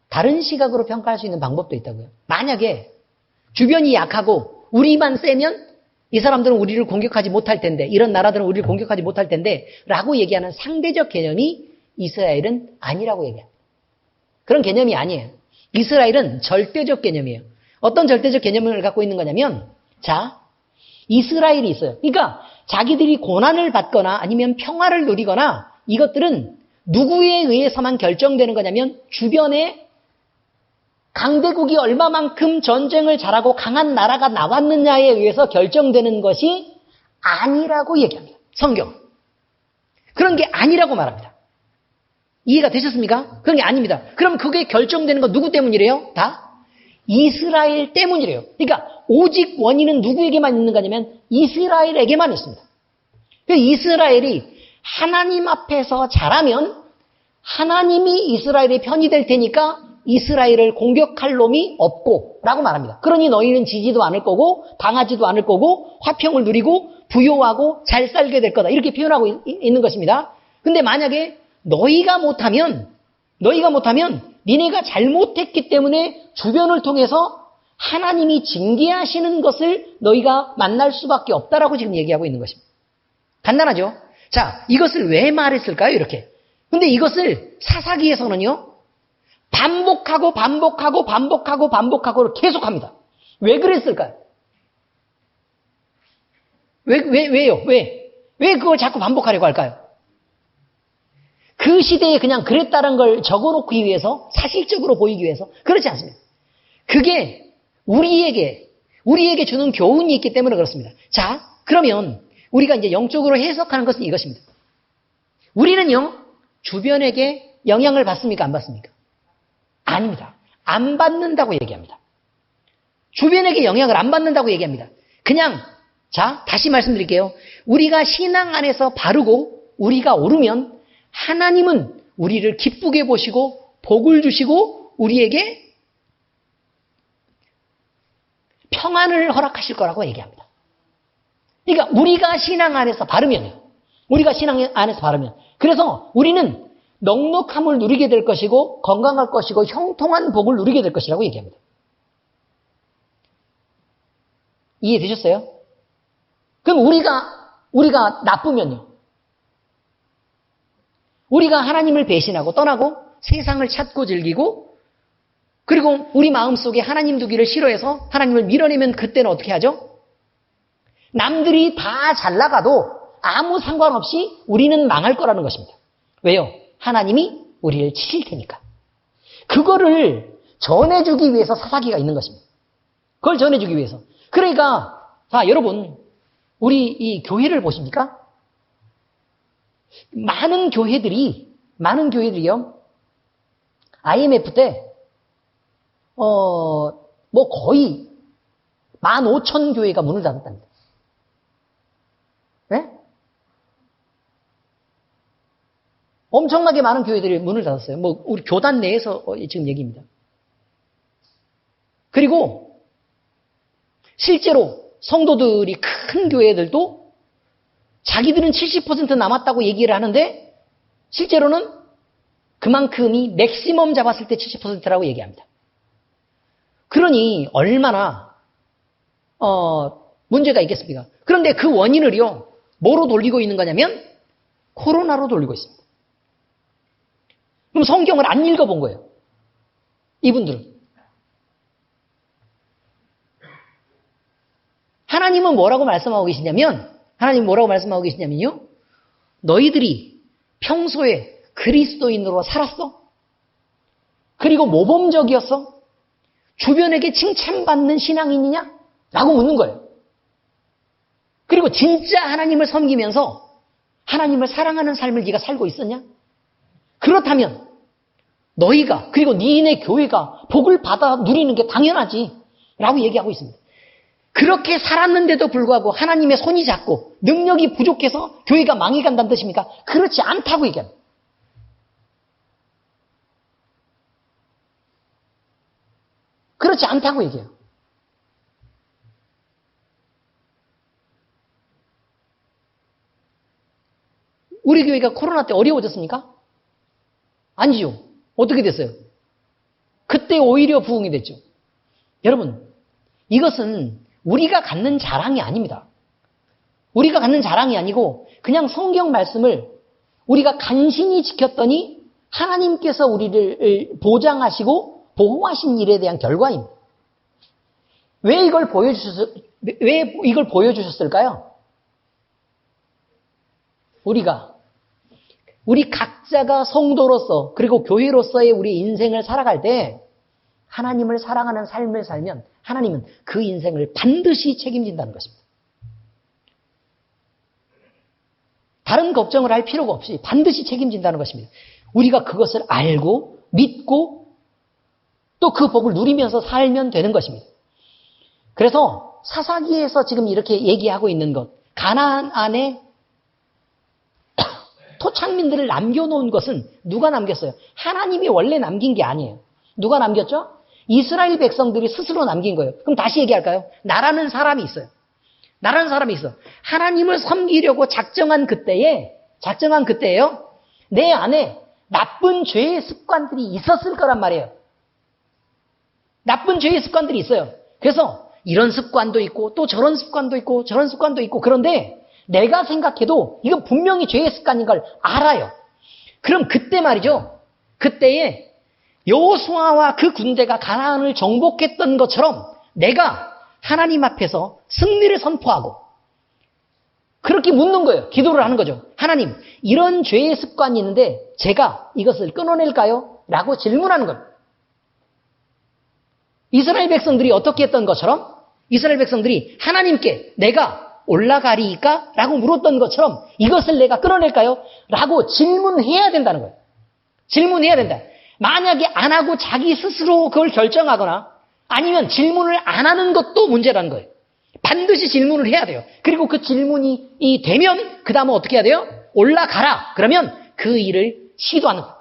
다른 시각으로 평가할 수 있는 방법도 있다고요. 만약에 주변이 약하고 우리만 세면 이 사람들은 우리를 공격하지 못할 텐데 이런 나라들은 우리를 공격하지 못할 텐데 라고 얘기하는 상대적 개념이 이스라엘은 아니라고 얘기합니다. 그런 개념이 아니에요. 이스라엘은 절대적 개념이에요. 어떤 절대적 개념을 갖고 있는 거냐면 자, 이스라엘이 있어요. 그러니까 자기들이 고난을 받거나 아니면 평화를 누리거나 이것들은 누구에 의해서만 결정되는 거냐면 주변에 강대국이 얼마만큼 전쟁을 잘하고 강한 나라가 나왔느냐에 의해서 결정되는 것이 아니라고 얘기합니다. 성경. 그런 게 아니라고 말합니다. 이해가 되셨습니까? 그런 게 아닙니다. 그럼 그게 결정되는 건 누구 때문이래요? 다? 이스라엘 때문이래요. 그러니까 오직 원인은 누구에게만 있는 거냐면 이스라엘에게만 있습니다. 이스라엘이 하나님 앞에서 잘하면 하나님이 이스라엘의 편이 될 테니까 이스라엘을 공격할 놈이 없고 라고 말합니다. 그러니 너희는 지지도 않을 거고 당하지도 않을 거고 화평을 누리고 부요하고 잘 살게 될 거다. 이렇게 표현하고 있는 것입니다. 근데 만약에 너희가 못하면 니네가 잘못했기 때문에 주변을 통해서 하나님이 징계하시는 것을 너희가 만날 수밖에 없다라고 지금 얘기하고 있는 것입니다. 간단하죠? 자, 이것을 왜 말했을까요? 이렇게. 근데 이것을 사사기에서는요, 반복하고 계속합니다. 왜 그랬을까요? 왜요? 왜 그걸 자꾸 반복하려고 할까요? 그 시대에 그냥 그랬다는 걸 적어놓기 위해서, 사실적으로 보이기 위해서, 그렇지 않습니다. 그게 우리에게 주는 교훈이 있기 때문에 그렇습니다. 자, 그러면 우리가 이제 영적으로 해석하는 것은 이것입니다. 우리는요, 주변에게 영향을 받습니까? 안 받습니까? 아닙니다. 안 받는다고 얘기합니다. 주변에게 영향을 안 받는다고 얘기합니다. 그냥, 자, 다시 말씀드릴게요. 우리가 신앙 안에서 바르고 우리가 오르면 하나님은 우리를 기쁘게 보시고 복을 주시고 우리에게 평안을 허락하실 거라고 얘기합니다. 그러니까 우리가 신앙 안에서 바르면요. 그래서 우리는 넉넉함을 누리게 될 것이고 건강할 것이고 형통한 복을 누리게 될 것이라고 얘기합니다. 이해되셨어요? 그럼 우리가 나쁘면요. 우리가 하나님을 배신하고 떠나고 세상을 찾고 즐기고 그리고 우리 마음속에 하나님 두기를 싫어해서 하나님을 밀어내면 그때는 어떻게 하죠? 남들이 다 잘 나가도 아무 상관없이 우리는 망할 거라는 것입니다. 왜요? 하나님이 우리를 치실 테니까. 그거를 전해주기 위해서 사사기가 있는 것입니다. 그걸 전해주기 위해서. 그러니까 자 여러분 우리 이 교회를 보십니까? 많은 교회들이요. IMF 때 거의 15,000교회가 문을 닫았답니다. 네? 엄청나게 많은 교회들이 문을 닫았어요. 우리 교단 내에서 지금 얘기입니다. 그리고 실제로 성도들이 큰 교회들도 자기들은 70% 남았다고 얘기를 하는데 실제로는 그만큼이 맥시멈 잡았을 때 70%라고 얘기합니다. 그러니 얼마나 문제가 있겠습니까? 그런데 그 원인을요 뭐로 돌리고 있는 거냐면 코로나로 돌리고 있습니다. 그럼 성경을 안 읽어본 거예요. 이분들은. 하나님은 뭐라고 말씀하고 계시냐면요. 너희들이 평소에 그리스도인으로 살았어? 그리고 모범적이었어? 주변에게 칭찬받는 신앙인이냐? 라고 묻는 거예요. 그리고 진짜 하나님을 섬기면서 하나님을 사랑하는 삶을 네가 살고 있었냐? 그렇다면 너희가 그리고 니네 교회가 복을 받아 누리는 게 당연하지 라고 얘기하고 있습니다. 그렇게 살았는데도 불구하고 하나님의 손이 작고 능력이 부족해서 교회가 망해간다는 뜻입니까? 그렇지 않다고 얘기합니다. 그렇지 않다고 얘기해요. 우리 교회가 코로나 때 어려워졌습니까? 아니죠. 어떻게 됐어요? 그때 오히려 부흥이 됐죠. 여러분, 이것은 우리가 갖는 자랑이 아닙니다. 우리가 갖는 자랑이 아니고 그냥 성경 말씀을 우리가 간신히 지켰더니 하나님께서 우리를 보장하시고 보호하신 일에 대한 결과입니다. 왜 이걸 보여주셨을까요? 우리가 우리 각자가 성도로서 그리고 교회로서의 우리 인생을 살아갈 때 하나님을 사랑하는 삶을 살면 하나님은 그 인생을 반드시 책임진다는 것입니다. 다른 걱정을 할 필요가 없이 반드시 책임진다는 것입니다. 우리가 그것을 알고 믿고 또 그 복을 누리면서 살면 되는 것입니다. 그래서 사사기에서 지금 이렇게 얘기하고 있는 것, 가나안 안에 토착민들을 남겨놓은 것은 누가 남겼어요? 하나님이 원래 남긴 게 아니에요. 누가 남겼죠? 이스라엘 백성들이 스스로 남긴 거예요. 그럼 다시 얘기할까요? 나라는 사람이 있어요. 나라는 사람이 있어. 하나님을 섬기려고 작정한 그때예요. 내 안에 나쁜 죄의 습관들이 있었을 거란 말이에요. 나쁜 죄의 습관들이 있어요. 그래서 이런 습관도 있고 또 저런 습관도 있고 저런 습관도 있고 그런데 내가 생각해도 이건 분명히 죄의 습관인 걸 알아요. 그럼 그때 말이죠. 그때에 여호수아와 그 군대가 가나안을 정복했던 것처럼 내가 하나님 앞에서 승리를 선포하고 그렇게 묻는 거예요. 기도를 하는 거죠. 하나님, 이런 죄의 습관이 있는데 제가 이것을 끊어낼까요? 라고 질문하는 거예요. 이스라엘 백성들이 어떻게 했던 것처럼 이스라엘 백성들이 하나님께 내가 올라가리까? 라고 물었던 것처럼 이것을 내가 끊어낼까요? 라고 질문해야 된다는 거예요. 질문해야 된다. 만약에 안 하고 자기 스스로 그걸 결정하거나 아니면 질문을 안 하는 것도 문제라는 거예요. 반드시 질문을 해야 돼요. 그리고 그 질문이 되면 그 다음은 어떻게 해야 돼요? 올라가라. 그러면 그 일을 시도하는 거예요.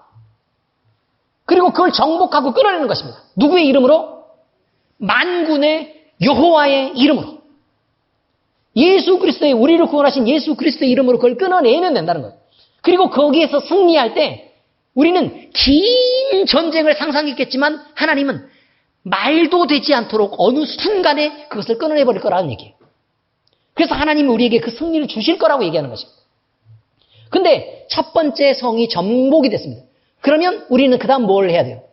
그리고 그걸 정복하고 끌어내는 것입니다. 누구의 이름으로? 만군의 여호와의 이름으로. 예수 그리스도의 우리를 구원하신 예수 그리스도의 이름으로 그걸 끊어내면 된다는 거예요. 그리고 거기에서 승리할 때 우리는 긴 전쟁을 상상했겠지만 하나님은 말도 되지 않도록 어느 순간에 그것을 끊어내버릴 거라는 얘기예요. 그래서 하나님은 우리에게 그 승리를 주실 거라고 얘기하는 것입니다. 근데 첫 번째 성이 정복이 됐습니다. 그러면 우리는 그 다음 뭘 해야 돼요?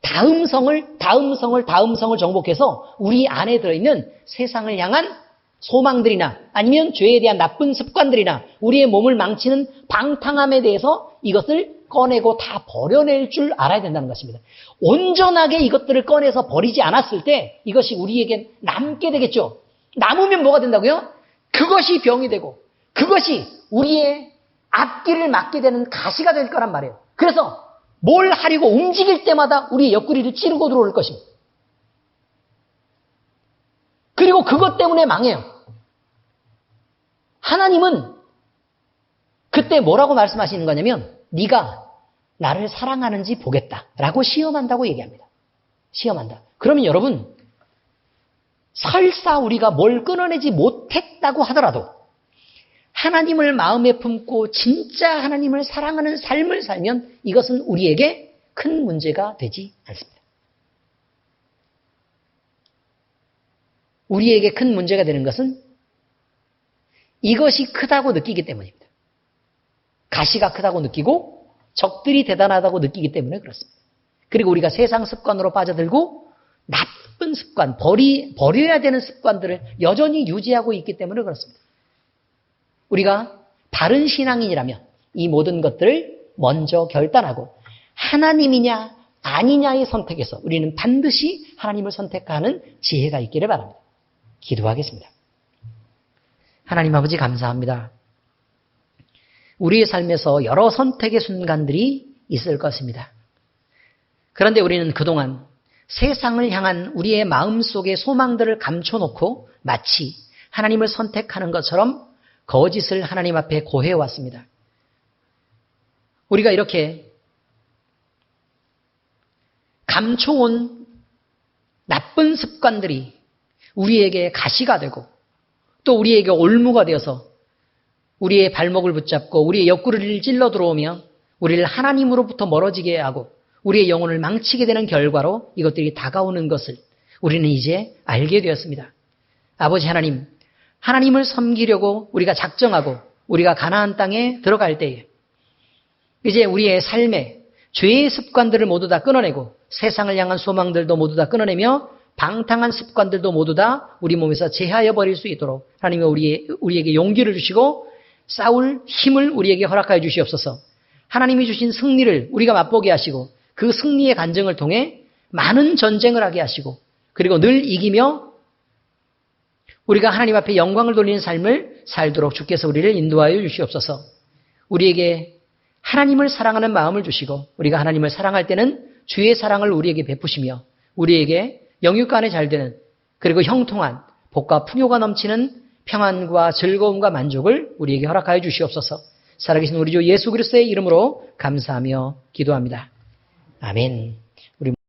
다음 성을 정복해서 우리 안에 들어있는 세상을 향한 소망들이나 아니면 죄에 대한 나쁜 습관들이나 우리의 몸을 망치는 방탕함에 대해서 이것을 꺼내고 다 버려낼 줄 알아야 된다는 것입니다. 온전하게 이것들을 꺼내서 버리지 않았을 때 이것이 우리에겐 남게 되겠죠. 남으면 뭐가 된다고요? 그것이 병이 되고 그것이 우리의 앞길을 막게 되는 가시가 될 거란 말이에요. 그래서 뭘 하려고 움직일 때마다 우리의 옆구리를 찌르고 들어올 것입니다. 그리고 그것 때문에 망해요. 하나님은 그때 뭐라고 말씀하시는 거냐면 네가 나를 사랑하는지 보겠다라고 시험한다고 얘기합니다. 시험한다. 그러면 여러분 설사 우리가 뭘 끊어내지 못했다고 하더라도 하나님을 마음에 품고 진짜 하나님을 사랑하는 삶을 살면 이것은 우리에게 큰 문제가 되지 않습니다. 우리에게 큰 문제가 되는 것은 이것이 크다고 느끼기 때문입니다. 가시가 크다고 느끼고 적들이 대단하다고 느끼기 때문에 그렇습니다. 그리고 우리가 세상 습관으로 빠져들고 나쁜 습관, 버려야 되는 습관들을 여전히 유지하고 있기 때문에 그렇습니다. 우리가 바른 신앙인이라면 이 모든 것들을 먼저 결단하고 하나님이냐 아니냐의 선택에서 우리는 반드시 하나님을 선택하는 지혜가 있기를 바랍니다. 기도하겠습니다. 하나님 아버지 감사합니다. 우리의 삶에서 여러 선택의 순간들이 있을 것입니다. 그런데 우리는 그동안 세상을 향한 우리의 마음속의 소망들을 감춰놓고 마치 하나님을 선택하는 것처럼 거짓을 하나님 앞에 고해왔습니다. 우리가 이렇게 감춰온 나쁜 습관들이 우리에게 가시가 되고 또 우리에게 올무가 되어서 우리의 발목을 붙잡고 우리의 옆구리를 찔러 들어오며 우리를 하나님으로부터 멀어지게 하고 우리의 영혼을 망치게 되는 결과로 이것들이 다가오는 것을 우리는 이제 알게 되었습니다. 아버지 하나님, 하나님을 섬기려고 우리가 작정하고 우리가 가나안 땅에 들어갈 때에 이제 우리의 삶에 죄의 습관들을 모두 다 끊어내고 세상을 향한 소망들도 모두 다 끊어내며 방탕한 습관들도 모두 다 우리 몸에서 제하여 버릴 수 있도록 하나님이 우리에게 용기를 주시고 싸울 힘을 우리에게 허락하여 주시옵소서. 하나님이 주신 승리를 우리가 맛보게 하시고 그 승리의 간증을 통해 많은 전쟁을 하게 하시고 그리고 늘 이기며 우리가 하나님 앞에 영광을 돌리는 삶을 살도록 주께서 우리를 인도하여 주시옵소서. 우리에게 하나님을 사랑하는 마음을 주시고 우리가 하나님을 사랑할 때는 주의 사랑을 우리에게 베푸시며 우리에게 영육간에 잘 되는 그리고 형통한 복과 풍요가 넘치는 평안과 즐거움과 만족을 우리에게 허락하여 주시옵소서. 살아계신 우리 주 예수 그리스도의 이름으로 감사하며 기도합니다. 아멘. 우리